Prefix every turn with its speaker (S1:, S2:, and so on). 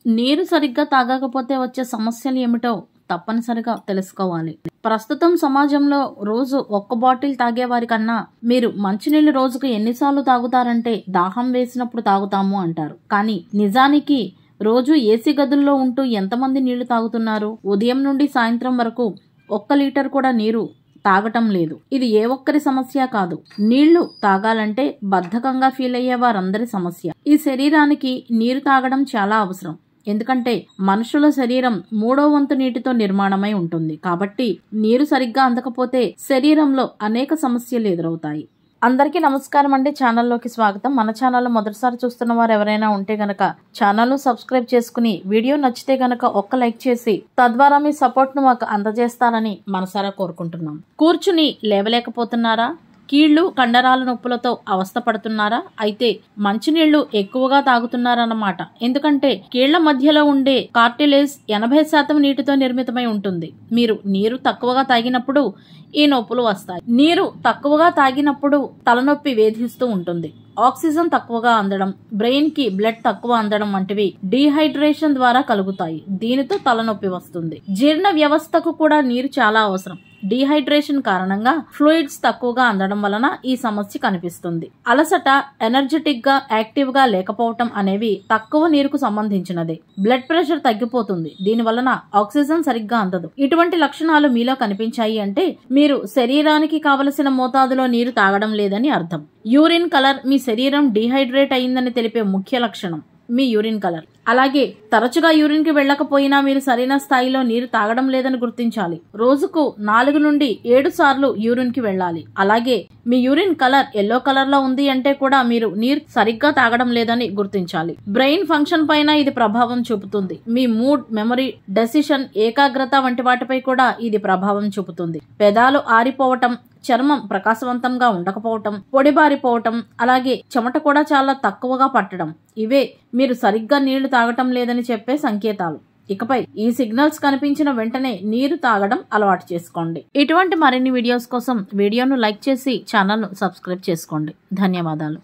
S1: నీరు సరిగ్గా తాగకపోతే వచ్చే సమస్యలు ఏమిటో తప్పనిసరిగా తెలుసుకోవాలి. ప్రస్తుతం సమాజంలో రోజు 1 బాటిల్ తాగేవారి కన్నా మీరు మంచినీళ్ళు రోజుకు ఎన్నిసార్లు తాగుతారంటే దాహం వేసినప్పుడు తాగుతాము అంటారు. కానీ నిజానికి రోజు ఏసీ గదుల్లో ఉంటూ ఎంతమంది నీళ్లు తాగుతున్నారు? ఉదయం నుండి సాయంత్రం వరకు 1 లీటర్ కూడా నీరు తాగటం లేదు. ఇది ఏ ఒక్కరి సమస్య కాదు. నీళ్లు తాగాలంటే బద్ధకంగా ఫీల్ అయ్యే వారందరి సమస్య. ఈ శరీరానికి నీరు తాగడం చాలా అవసరం. ఎందుకంటే మనుషుల శరీరం 3వ వంతు నీటితో నిర్మాణమై ఉంటుంది. కాబట్టి నీరు సరిగ్గా అందకపోతే శరీరంలో అనేక సమస్యలు ఎదురవుతాయి. అందరికీ నమస్కారం అండి. ఛానల్లోకి స్వాగతం. మన ఛానల్ మొదటిసారి చూస్తున్న వారు ఎవరైనా ఉంటే గనక ఛానల్ సబ్స్క్రైబ్ చేసుకుని వీడియో నచ్చితే గనక ఒక్క లైక్ చేసి తద్వారా మీ సపోర్ట్ ను మాకు అందజేస్తారని మనసారా కోరుకుంటున్నాం. కూర్చుని లేవలేకపోతున్నారా? కీళ్లు కండరాల నొప్పులతో అవస్థపడుతున్నారా? అయితే మంచినీళ్లు ఎక్కువగా తాగుతున్నారన్నమాట. ఎందుకంటే కీళ్ల మధ్యలో ఉండే కార్టిలేజ్ 80% నీటితో నిర్మితమై ఉంటుంది. మీరు నీరు తక్కువగా తాగినప్పుడు ఈ నొప్పులు వస్తాయి. నీరు తక్కువగా తాగినప్పుడు తలనొప్పి వేధిస్తూ ఉంటుంది. ఆక్సిజన్ తక్కువగా అందడం, బ్రెయిన్ కి బ్లడ్ తక్కువ అందడం వంటివి డీహైడ్రేషన్ ద్వారా కలుగుతాయి. దీనితో తలనొప్పి వస్తుంది. జీర్ణ వ్యవస్థకు కూడా నీరు చాలా అవసరం. డీహైడ్రేషన్ కారణంగా ఫ్లూయిడ్స్ తక్కువగా అందడం వలన ఈ సమస్య కనిపిస్తుంది. అలసట, ఎనర్జెటిక్ గా, యాక్టివ్ గా లేకపోవటం అనేవి తక్కువ నీరుకు సంబంధించినదే. బ్లడ్ ప్రెషర్ తగ్గిపోతుంది. దీని వలన ఆక్సిజన్ సరిగ్గా అందదు. ఇటువంటి లక్షణాలు మీలో కనిపించాయి అంటే మీరు శరీరానికి కావలసిన మోతాదులో నీరు తాగడం లేదని అర్థం. యూరిన్ కలర్ మీ శరీరం డీహైడ్రేట్ అయిందని తెలిపే ముఖ్య లక్షణం మీ యూరిన్ కలర్. అలాగే తరచుగా యూరిన్ కి వెళ్ళకపోయినా మీరు సరైన స్థాయిలో నీరు తాగడం లేదని గుర్తించాలి. రోజుకు 4 నుండి 7 సార్లు యూరిన్ కి వెళ్ళాలి. అలాగే మీ యూరిన్ కలర్ ఎల్లో కలర్ లో ఉంది అంటే కూడా మీరు నీరు సరిగ్గా తాగడం లేదని గుర్తించాలి. బ్రెయిన్ ఫంక్షన్ పైన ఇది ప్రభావం చూపుతుంది. మీ మూడ్, మెమరీ, డెసిషన్, ఏకాగ్రత వంటి వాటిపై కూడా ఇది ప్రభావం చూపుతుంది. పెదాలు ఆరిపోవటం, చర్మం ప్రకాశవంతంగా ఉండకపోవటం, పొడిబారిపోవటం, అలాగే చెమట కూడా చాలా తక్కువగా పట్టడం ఇవే మీరు సరిగ్గా నీళ్లు తాగటం లేదని చెప్పే సంకేతాలు. ఇకపై ఈ సిగ్నల్స్ కనిపించిన వెంటనే నీరు తాగడం అలవాటు చేసుకోండి. ఇటువంటి మరిన్ని వీడియోస్ కోసం వీడియోను లైక్ చేసి ఛానల్ను సబ్స్క్రైబ్ చేసుకోండి. ధన్యవాదాలు.